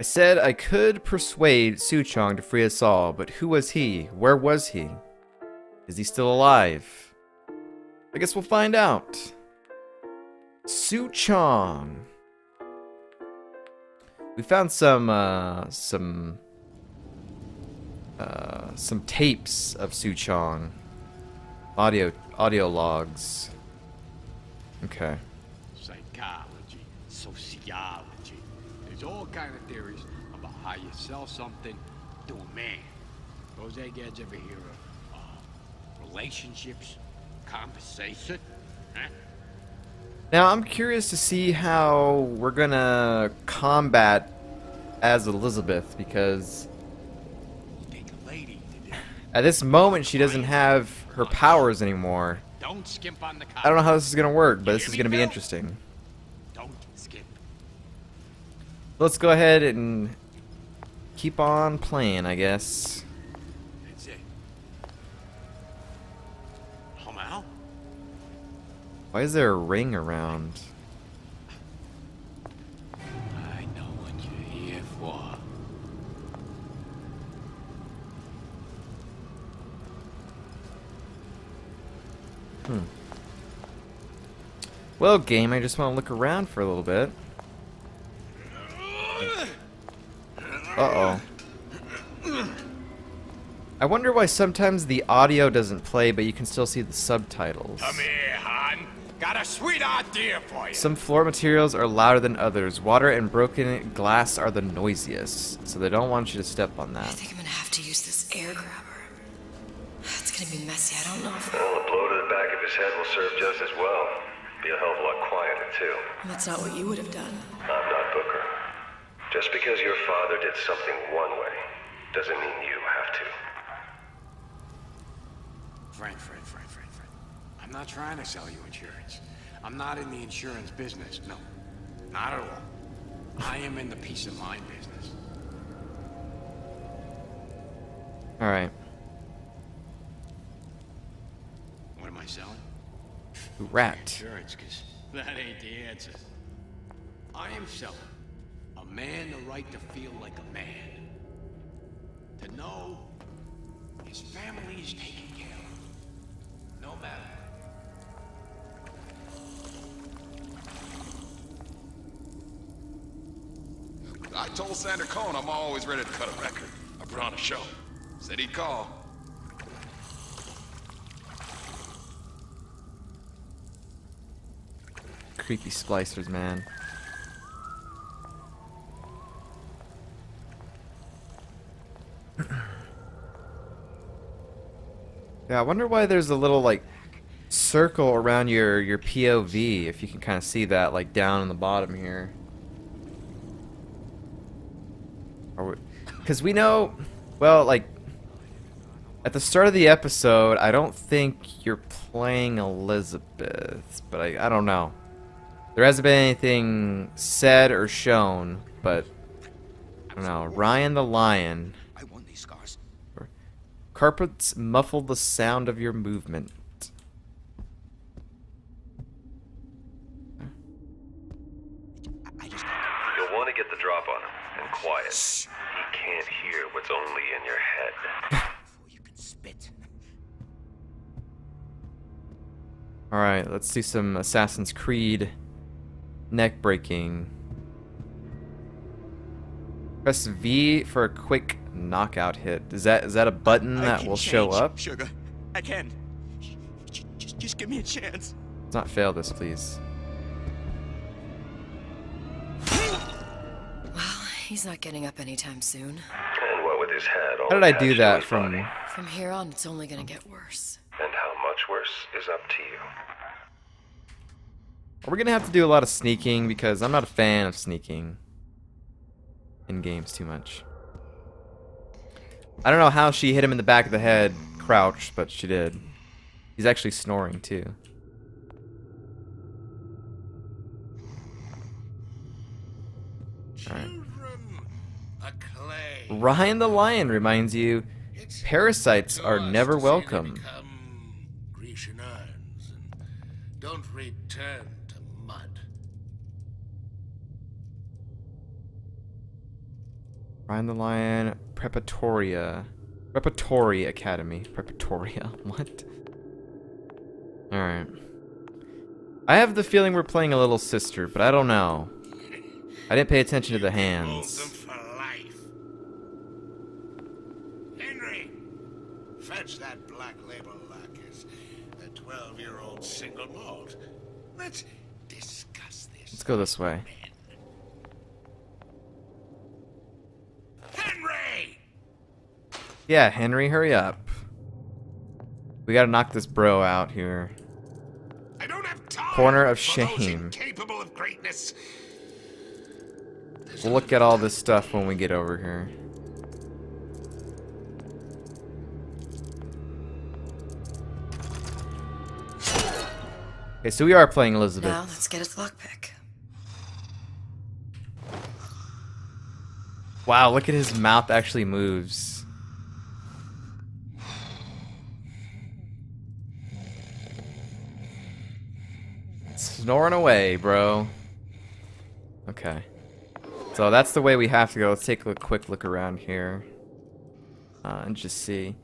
said I could persuade Suchong to free us all, but who was he? Where was he? Is he still alive? I guess we'll find out. Suchong. We found some tapes of Suchong. Audio logs. Okay. Psychology, sociology. There's all kind of theories about how you sell something to a man. Those eggheads ever hear of relationships, conversation? Huh? Now I'm curious to see how we're gonna combat as Elizabeth, because Take a lady to do. at this moment she doesn't have her powers anymore. Don't skimp on the I don't know how this is gonna work, but this is gonna be interesting. Don't skimp. Let's go ahead and keep on playing, I guess. That's it. Home out? Why is there a ring around? I know what you're here for. Well, game, I just want to look around for a little bit. Uh-oh. I wonder why sometimes the audio doesn't play, but you can still see the subtitles. Come here, hon. Got a sweet idea for you. Some floor materials are louder than others. Water and broken glass are the noisiest, so they don't want you to step on I that. think I'm gonna have to use this air grabber. It's gonna be messy. I don't know if Well, a blow to the back of his head will serve just as well. Be a hell of a lot quieter, too. that's not what you would have done. I'm not Booker. Just because your father did something one way, doesn't mean you have to. Friend. I'm not trying to sell you insurance. I'm not in the insurance business. No, not at all. I am in the peace of mind business. Alright. What am I selling? Rat. Insurance, because that ain't the answer. I am selling a man the right to feel like a man. To know his family is taken care of. No matter. I told Sander Cohn I'm always ready to cut a record. I put on a show. Said he'd call. Creepy splicers, man. Yeah, I wonder why there's a little, like, circle around your POV, if you can kind of see that, like, down in the bottom here. Because we know, well, like, at the start of the episode, I don't think you're playing Elizabeth, but I don't know. There hasn't been anything said or shown, but I don't know. Ryan the Lion. I want these scars. Carpets muffle the sound of your movement. You'll want to get the drop on him, and quiet. He can't hear what's only in your head. Before you can spit. Alright, let's do some Assassin's Creed neck breaking. Press V for a quick knockout hit. Is that a button that will show up? Sugar, I can. Just give me a chance. Let's not fail this, please. Well, he's not getting up anytime soon. And what with his head all How did I do attached to that his from... body. From here on, it's only gonna get worse. And how much worse is up to you. We're gonna have to do a lot of sneaking because I'm not a fan of sneaking in games too much. I don't know how she hit him in the back of the head, crouched, but she did. He's actually snoring too. Alright. Ryan the Lion reminds you, parasites are never welcome. Grecian urns and don't return to mud. Ryan the Lion, Preparatory Academy. Preparatoria. What? Alright. I have the feeling we're playing a little sister, but I don't know. I didn't pay attention to the Hold them hands. for life. Henry, fetch that black label Lacus, the 12-year-old single malt. Let's discuss this. Let's go this way. Henry! Yeah, Henry, hurry up. We gotta knock this bro out here. I don't have time Corner of for those shame. incapable of greatness. We'll look at all this stuff when we get over here. Okay, so we are playing Elizabeth. Now let's get its lockpick. Wow, look at his mouth actually moves. Snoring away, bro. Okay. So that's the way we have to go. Let's take a quick look around here. And just see.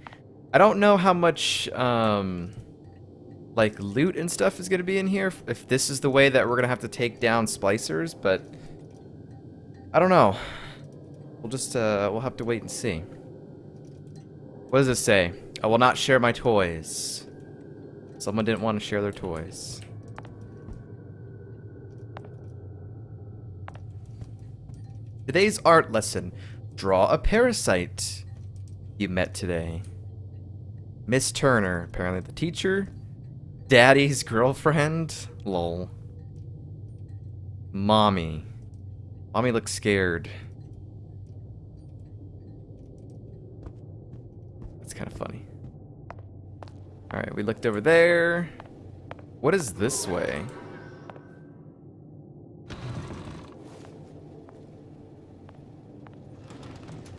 I don't know how much, like, loot and stuff is going to be in here. If this is the way that we're going to have to take down splicers, but I don't know. We'll just, we'll have to wait and see. What does this say? I will not share my toys. Someone didn't want to share their toys. Today's art lesson. Draw a parasite you met today. Miss Turner, apparently the teacher. Daddy's girlfriend. Lol. Mommy. Mommy looks scared. That's kind of funny. Alright, we looked over there. What is this way?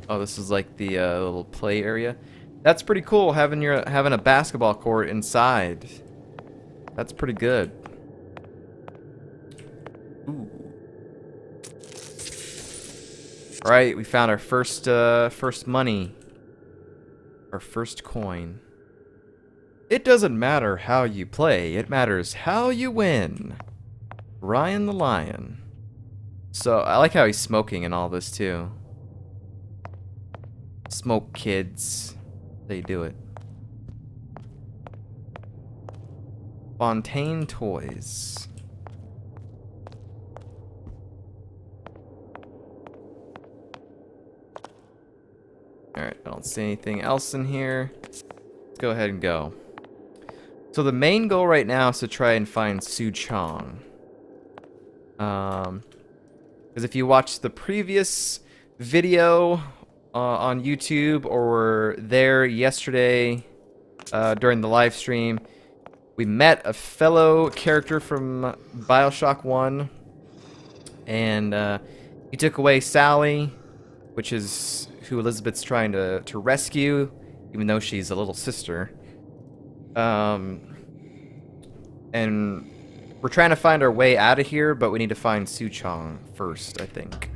Oh, this is like the little play area. That's pretty cool, having a basketball court inside. That's pretty good. Ooh. All right, we found our first money. Our first coin. It doesn't matter how you play, it matters how you win. Ryan the Lion. So, I like how he's smoking and all this too. Smoke, kids. They do it. Fontaine Toys. Alright, I don't see anything else in here. Let's go ahead and go. So the main goal right now is to try and find Su Chong. Because if you watch the previous video on YouTube or were there yesterday during the live stream, we met a fellow character from BioShock 1, and he took away Sally, which is who Elizabeth's trying to rescue, even though she's a little sister. And we're trying to find our way out of here, but we need to find Su Chong first, I think.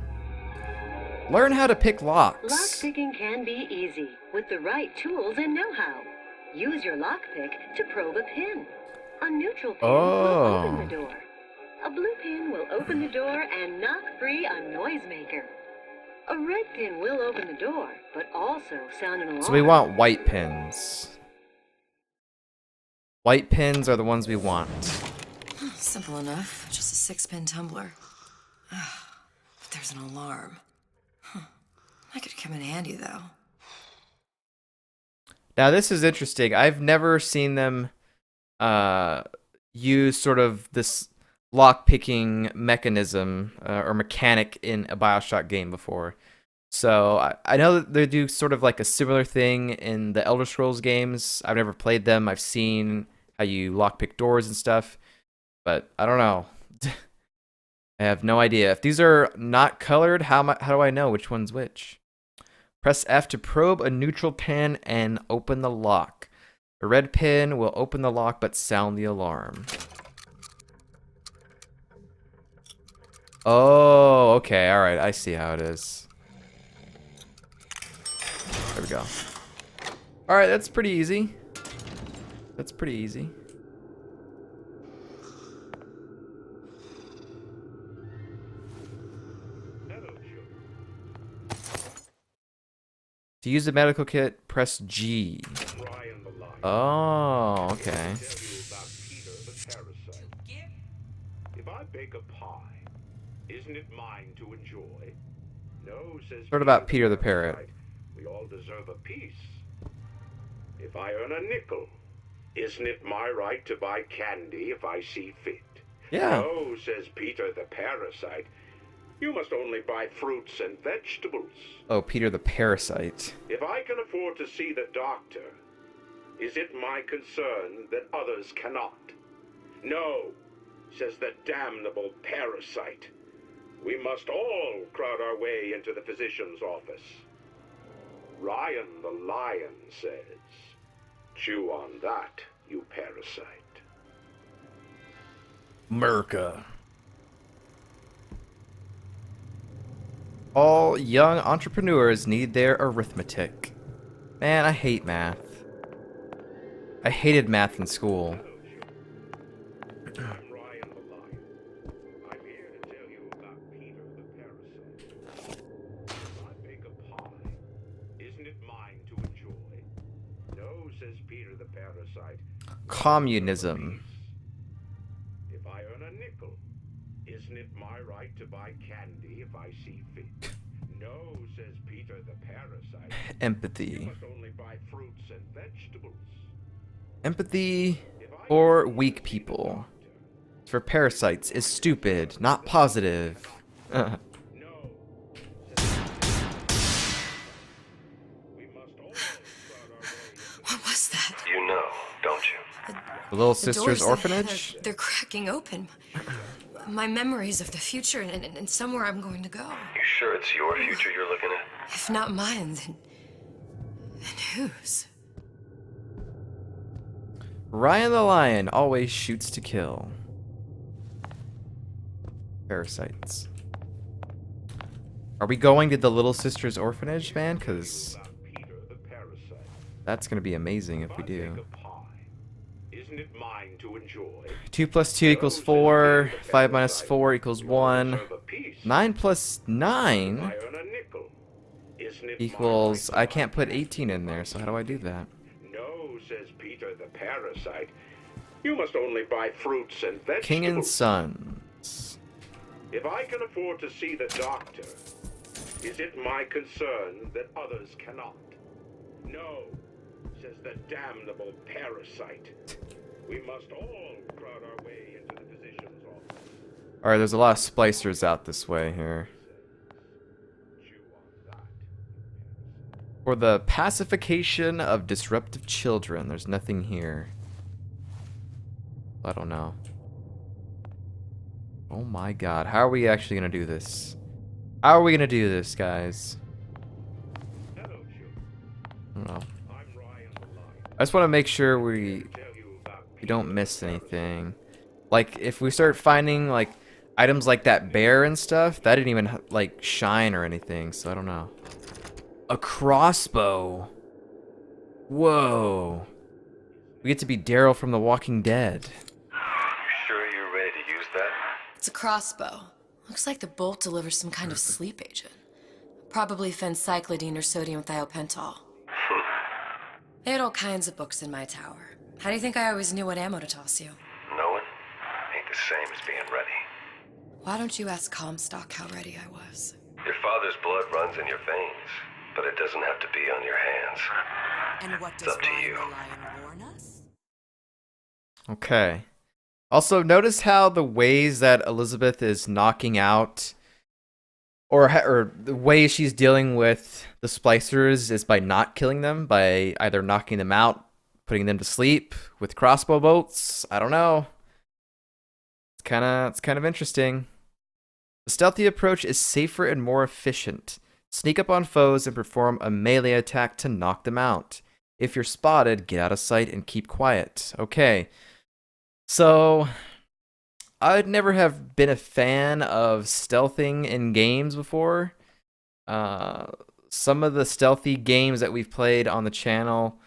Learn how to pick locks. Lockpicking can be easy with the right tools and know-how. Use your lockpick to probe a pin. A neutral pin will open the door. A blue pin will open the door and knock free a noisemaker. A red pin will open the door, but also sound an alarm. So we want white pins. White pins are the ones we want. Simple enough. Just a 6-pin tumbler. But there's an alarm. That could come in handy, though. Now this is interesting. I've never seen them use sort of this lock-picking mechanism or mechanic in a BioShock game before. So I know that they do sort of like a similar thing in the Elder Scrolls games. I've never played them. I've seen how you lockpick doors and stuff, but I don't know. I have no idea. If these are not colored, how do I know which one's which? Press F to probe a neutral pin and open the lock. A red pin will open the lock but sound the alarm. Oh, okay, alright, I see how it is. we go. Alright, that's pretty easy. That's pretty easy. To use the medical kit, press G. Oh, okay. If I bake a pie, isn't it mine to enjoy? No, says What about Peter the Parrot? We all deserve a piece. If I earn a nickel, isn't it my right to buy candy if I see fit? Yeah. No, says Peter the Parasite. You must only buy fruits and vegetables. Oh, Peter the Parasite. If I can afford to see the doctor, is it my concern that others cannot? No, says the damnable parasite. We must all crowd our way into the physician's office. Ryan the lion says, chew on that, you parasite. Merca. All young entrepreneurs need their arithmetic. Man, I hate math. I hated math in school. I'm Ryan the lion. I'm here to tell you about Peter the parasite. If I bake a pie, isn't it mine to enjoy? No, says Peter the parasite. Communism. If I earn a nickel, isn't it my right to buy candy if I see fit? No, says Peter the parasite. You Empathy. must only buy fruits and vegetables. Empathy for weak people. For parasites is stupid, not positive. No. We must all crowd our way. What was that? You know, don't you? The Little The Sisters doors, Orphanage? They're cracking open. My memories of the future and somewhere I'm going to go. You sure it's your future you're looking at? If not mine, then whose? Ryan the Lion always shoots to kill. Parasites. Are we going to the Little Sisters Orphanage, man? Because Peter the parasite. that's going to be amazing if we do. Isn't it mine to enjoy? 2 plus 2 equals 4. 5 minus 4 equals 1. 9 plus 9 I earn a nickel. Isn't it equals... mine? I can't put 18 in there, so how do I do that? No, says Peter the parasite. You must only buy fruits and vegetables. King and Sons. If I can afford to see the doctor, is it my concern that others cannot? No, says the damnable parasite. We must all crowd our way into the physician's office. Alright, there's a lot of splicers out this way here. Chew on that. For the pacification of disruptive children. There's nothing here. I don't know. Oh my god. How are we actually going to do this? How are we going to do this, guys? Hello, children. I don't know. I'm Ryan the lion. I just want to make sure we Tell you about don't miss anything. Like, if we start finding, like, items like that bear and stuff, that didn't even, like, shine or anything, so I don't know. A crossbow. Whoa. We get to be Daryl from The Walking Dead. You sure you're ready to use that? It's a crossbow. Looks like the bolt delivers some kind of sleep agent. Probably phencyclidine or sodium thiopental. They had all kinds of books in my tower. How do you think I always knew what ammo to toss you? Knowing ain't the same as being ready. Why don't you ask Comstock how ready I was? Your father's blood runs in your veins, but it doesn't have to be on your hands. And what It's does up to Ryan you. the Lion warn us? Okay. Also, notice how the ways that Elizabeth is knocking out, or the way she's dealing with the splicers is by not killing them, by either knocking them out, putting them to sleep with crossbow bolts. I don't know. It's kind of interesting. The stealthy approach is safer and more efficient. Sneak up on foes and perform a melee attack to knock them out. If you're spotted, get out of sight and keep quiet. Okay. So, I'd never have been a fan of stealthing in games before. some of the stealthy games that we've played on the channel.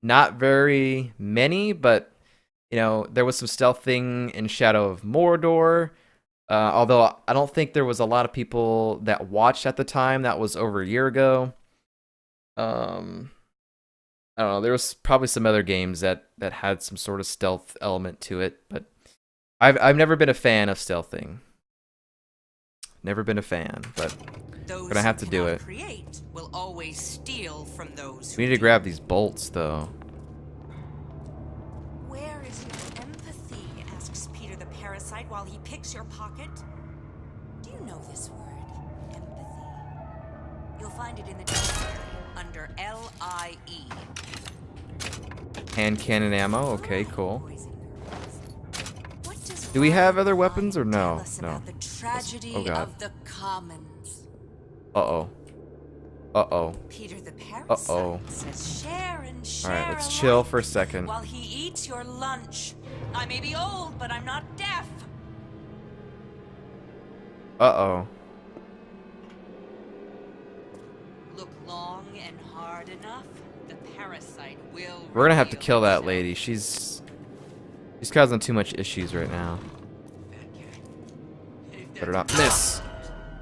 Not very many, but you know, there was some stealthing in Shadow of Mordor. Although I don't think there was a lot of people that watched at the time. That was over a year ago. I don't know. There was probably some other games that had some sort of stealth element to it, but I've never been a fan of stealthing. Never been a fan, but Those gonna have who to do cannot it. Create will always steal from those. We who need to do. grab these bolts, though. Where is your empathy? Asks Peter the parasite while he picks your pocket. Do you know this word, empathy? You'll find it in the dictionary under L-I-E. Hand cannon ammo. Okay, cool. Boys and girls. What does Do we have other Ryan weapons or tell no? us No. about the tragedy Oh, God. of the commons? Uh-oh. Uh-oh. Peter the parasite Uh-oh. says share and share. Alright, let's chill alike for a second. while he eats your lunch. I may be old, but I'm not deaf. Uh-oh. Look long and hard enough, the parasite will. We're gonna have to reveal kill that itself. lady. She's causing too much issues right now. Better not miss.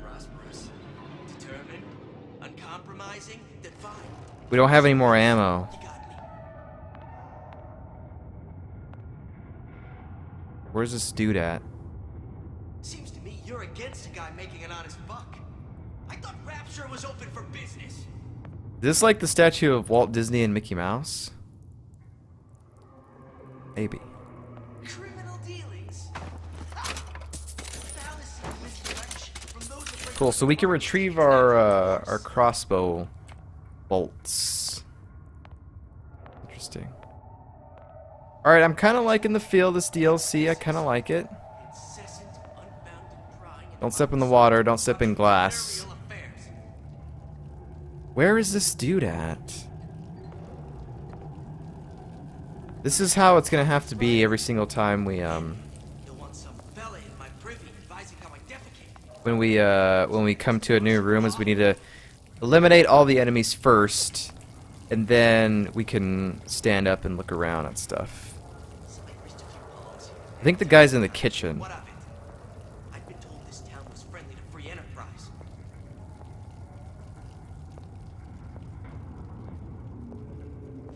Prosperous, determined, uncompromising, then fine. We don't have any more ammo. You got me. Where's this dude at? Seems to me you're against a guy making an honest buck. I thought Rapture was open for business. Is this like the statue of Walt Disney and Mickey Mouse? Maybe. Criminal dealings. Ha! Fallacy and misdirection from those afraid Cool, of so we can the retrieve market our crossbow bolts. Interesting. Alright, I'm kinda liking the feel of this DLC. I kinda like it. incessant, unbounded prying into Don't step in the water, don't step in glass. entrepreneurial affairs. Where is this dude at? This is how it's gonna have to be every single time we You'll want some fella in my privy advising how I defecate. when we come to a new room, is we need to eliminate all the enemies first, and then we can stand up and look around at stuff. I think the guy's in the kitchen. What of it? I've been told this town was friendly to free enterprise.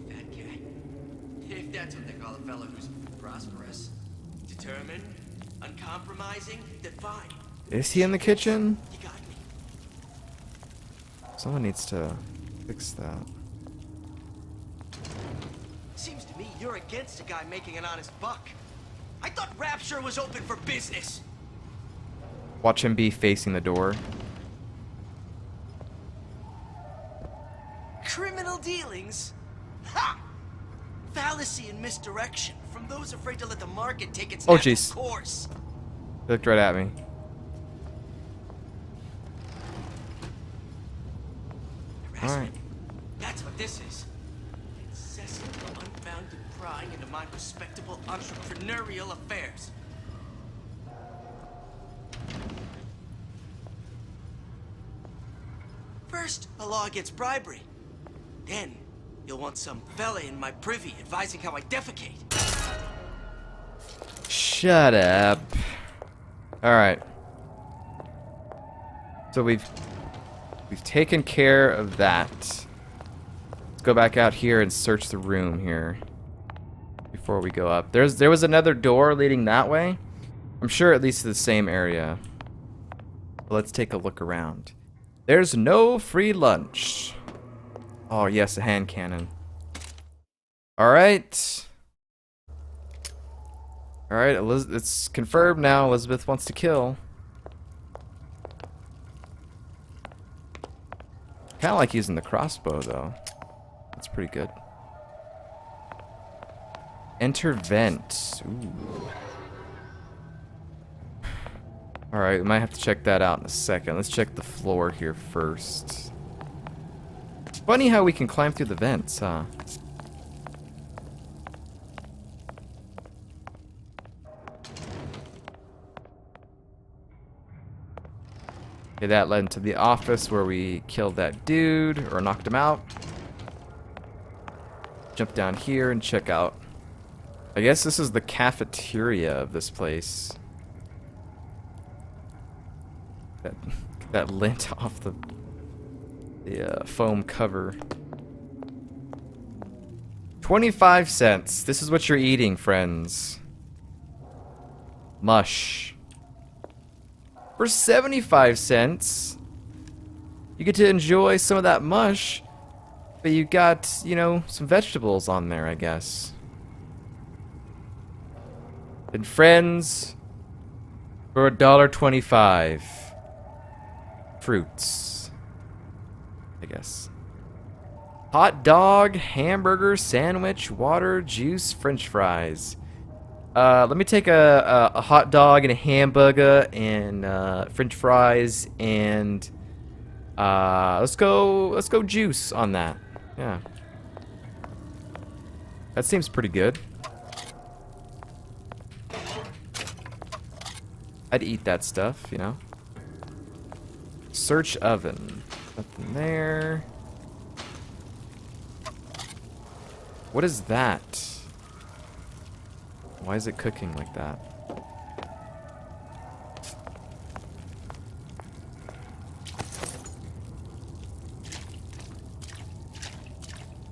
Fat guy. If that's what they call a fella who's prosperous, determined, uncompromising, then fine. Is he in the kitchen? You got me. Someone needs to fix that. Seems to me you're against a guy making an honest buck. I thought Rapture was open for business. Watch him be facing the door. Criminal dealings? Ha! Fallacy and misdirection from those afraid to let the market take its Oh, natural jeez. course. He looked right at me. Harassment. Alright. That's what this is. Incessant, unbounded prying into my respectable entrepreneurial affairs. First, a law against bribery. Then, you'll want some fella in my privy advising how I defecate. Shut up. Alright. So we've taken care of that. Let's go back out here and search the room here before we go up. There was another door leading that way. I'm sure at least to the same area. But let's take a look around. There's no free lunch. Oh yes, a hand cannon. Alright. Alright, it's confirmed now. Elizabeth wants to kill. Kinda like using the crossbow though. That's pretty good. Enter vent. Ooh. Alright, we might have to check that out in a second. Let's check the floor here first. It's funny how we can climb through the vents, huh? Okay, that led into the office where we killed that dude, or knocked him out. Jump down here and check out. I guess this is the cafeteria of this place. That lint off the foam cover. 25 cents. This is what you're eating, friends. Mush. For 75 cents, you get to enjoy some of that mush, but you got, you know, some vegetables on there, I guess. And friends, for $1.25, fruits, I guess. Hot dog, hamburger, sandwich, water, juice, French fries. Let me take a hot dog and a hamburger and French fries and let's go juice on that. Yeah, that seems pretty good. I'd eat that stuff, you know. Search oven. Nothing there. What is that? Why is it cooking like that?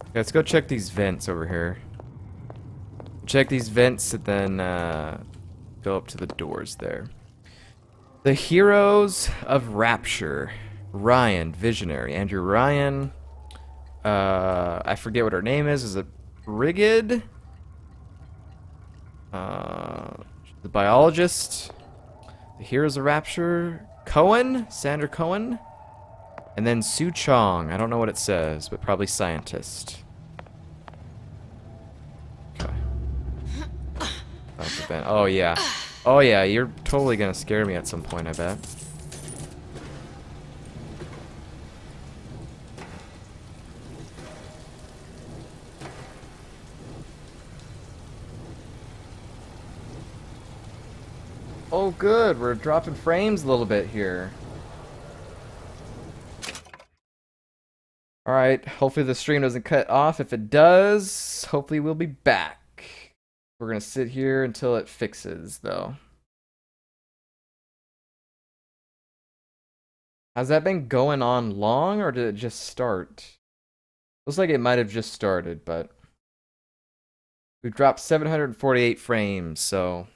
Okay, let's go check these vents over here. Check these vents and then go up to the doors there. The Heroes of Rapture. Ryan, Visionary. Andrew Ryan. I forget what her name is. Is it Brigid? The Biologist. The Heroes of Rapture. Cohen? Sandra Cohen? And then Sue Chong. I don't know what it says, but probably Scientist. Okay. Oh, yeah. Oh, yeah, you're totally gonna scare me at some point, I bet. Oh, good. We're dropping frames a little bit here. Alright, hopefully the stream doesn't cut off. If it does, hopefully we'll be back. We're gonna sit here until it fixes, though. Has that been going on long, or did it just start? Looks like it might have just started, but we've dropped 748 frames, so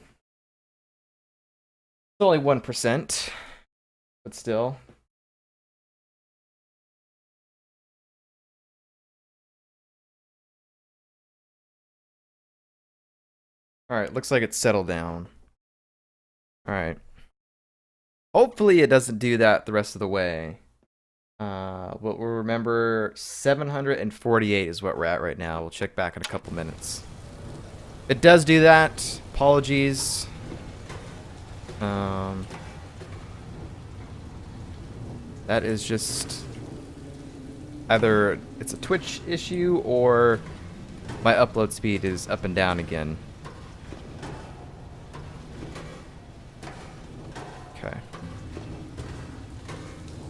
it's only 1%, but still. Alright, looks like it's settled down. Alright. Hopefully it doesn't do that the rest of the way. We'll remember 748 is what we're at right now. We'll check back in a couple minutes. It does do that. Apologies. That is just either it's a Twitch issue or my upload speed is up and down again. Okay.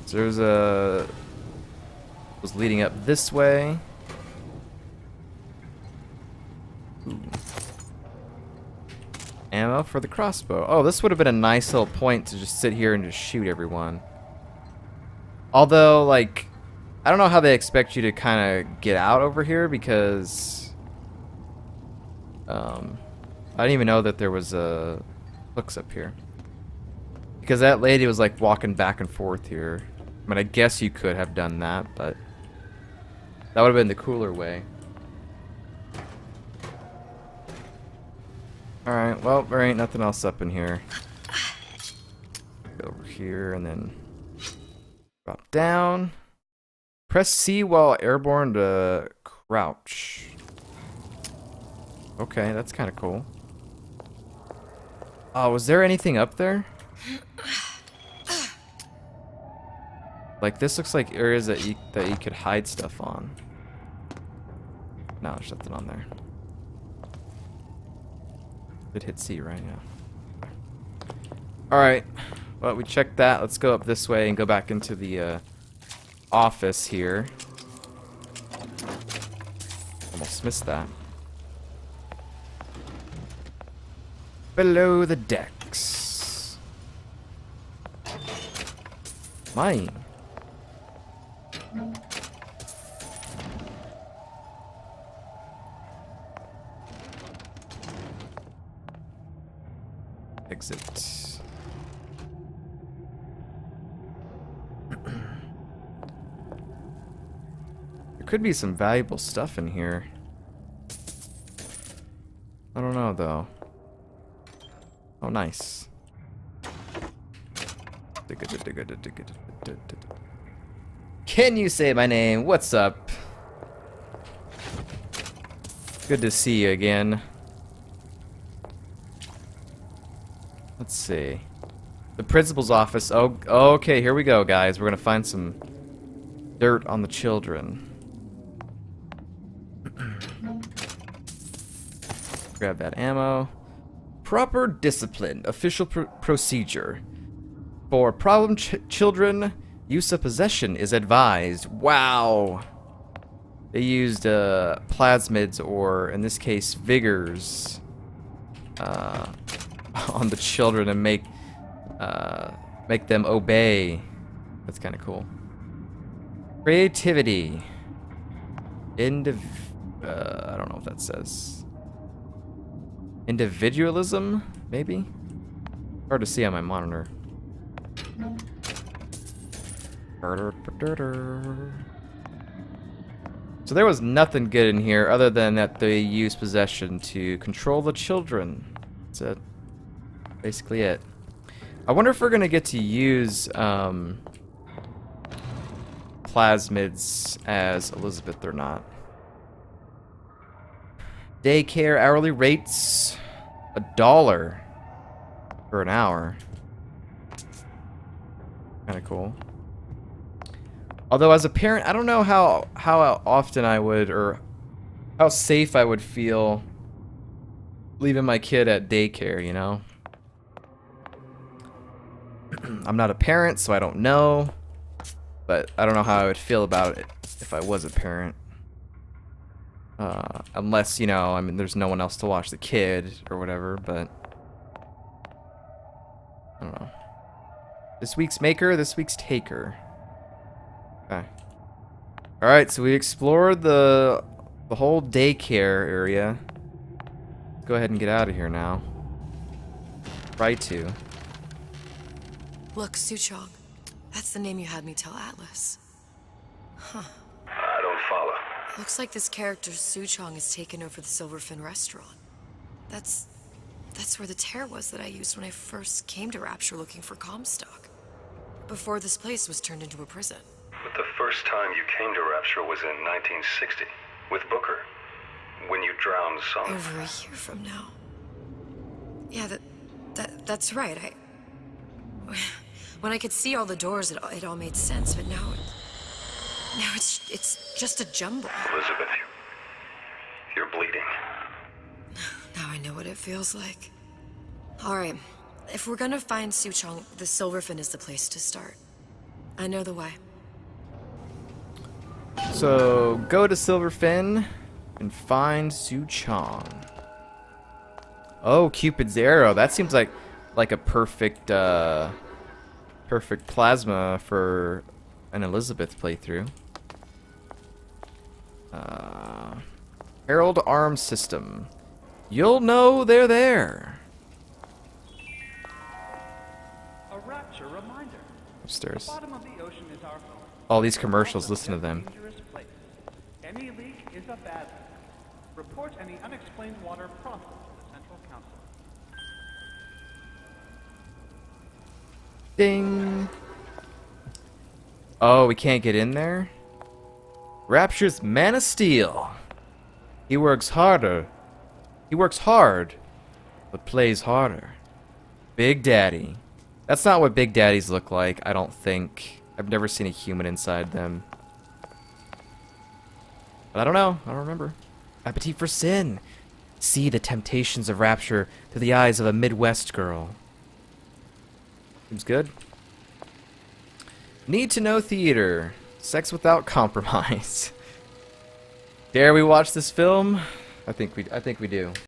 So there's a was leading up this way. Ooh. Ammo for the crossbow. Oh, this would have been a nice little point to just sit here and just shoot everyone. Although, like, I don't know how they expect you to kind of get out over here because I didn't even know that there was a hooks up here. Because that lady was like walking back and forth here. I mean, I guess you could have done that, but that would have been the cooler way. Alright, well, there ain't nothing else up in here. Go over here and then drop down. Press C while airborne to crouch. Okay, that's kind of cool. Oh, was there anything up there? Like, this looks like areas that you could hide stuff on. No, there's nothing on there. Did hit C right now. Alright. Well, we checked that. Let's go up this way and go back into the office here. Almost missed that. Below the decks. Mine. Exit. There could be some valuable stuff in here. I don't know though. Oh, nice. Can you say my name? What's up? Good to see you again. Let's see. The principal's office. Oh, okay, here we go, guys. We're gonna find some dirt on the children. Grab that ammo. Proper discipline. Official procedure. For problem children, use of possession is advised. Wow. They used plasmids, or in this case, vigors, on the children and make them obey. That's kind of cool. Creativity. I don't know what that says. Individualism, maybe? Hard to see on my monitor. So there was nothing good in here other than that they use possession to control the children. That's it. Basically it. I wonder if we're gonna get to use plasmids as Elizabeth or not. Daycare hourly rates $1 for an hour. Kind of cool. Although as a parent, I don't know how often I would, or how safe I would feel leaving my kid at daycare, you know? I'm not a parent, so I don't know. But I don't know how I would feel about it if I was a parent. Unless, you know, I mean, there's no one else to watch the kid or whatever, but I don't know. This week's maker, this week's taker. Okay. Alright, so we explored the whole daycare area. Let's go ahead and get out of here now. Try to. Look, Suchong. That's the name you had me tell Atlas. Huh. I don't follow. Looks like this character Suchong has taken over the Silverfin restaurant. That's where the tear was that I used when I first came to Rapture looking for Comstock. Before this place was turned into a prison. But the first time you came to Rapture was in 1960, with Booker, when you drowned some. Over a year from now. Yeah, that's right. When I could see all the doors, it all made sense, but now it's just a jumble. Elizabeth, you're bleeding. Now I know what it feels like. Alright, if we're gonna find Suchong, the Silverfin is the place to start. I know the way. So, go to Silverfin and find Suchong. Oh, Cupid's arrow. That seems like a perfect perfect plasma for an Elizabeth playthrough. Herald Arms System. You'll know they're there. A Rapture reminder. Upstairs. The bottom of the ocean is our home. All these commercials, listen to them. Dangerous place. Any leak is a bad thing. Report any unexplained water promptly to the Central Council. Ding. Oh, we can't get in there? Rapture's Man of Steel. He works harder. He works hard, but plays harder. Big Daddy. That's not what Big Daddies look like, I don't think. I've never seen a human inside them. But I don't know. I don't remember. Appetite for Sin. See the temptations of Rapture through the eyes of a Midwest girl. Seems good. Need to know theater. Sex without compromise. Dare we watch this film? I think we do.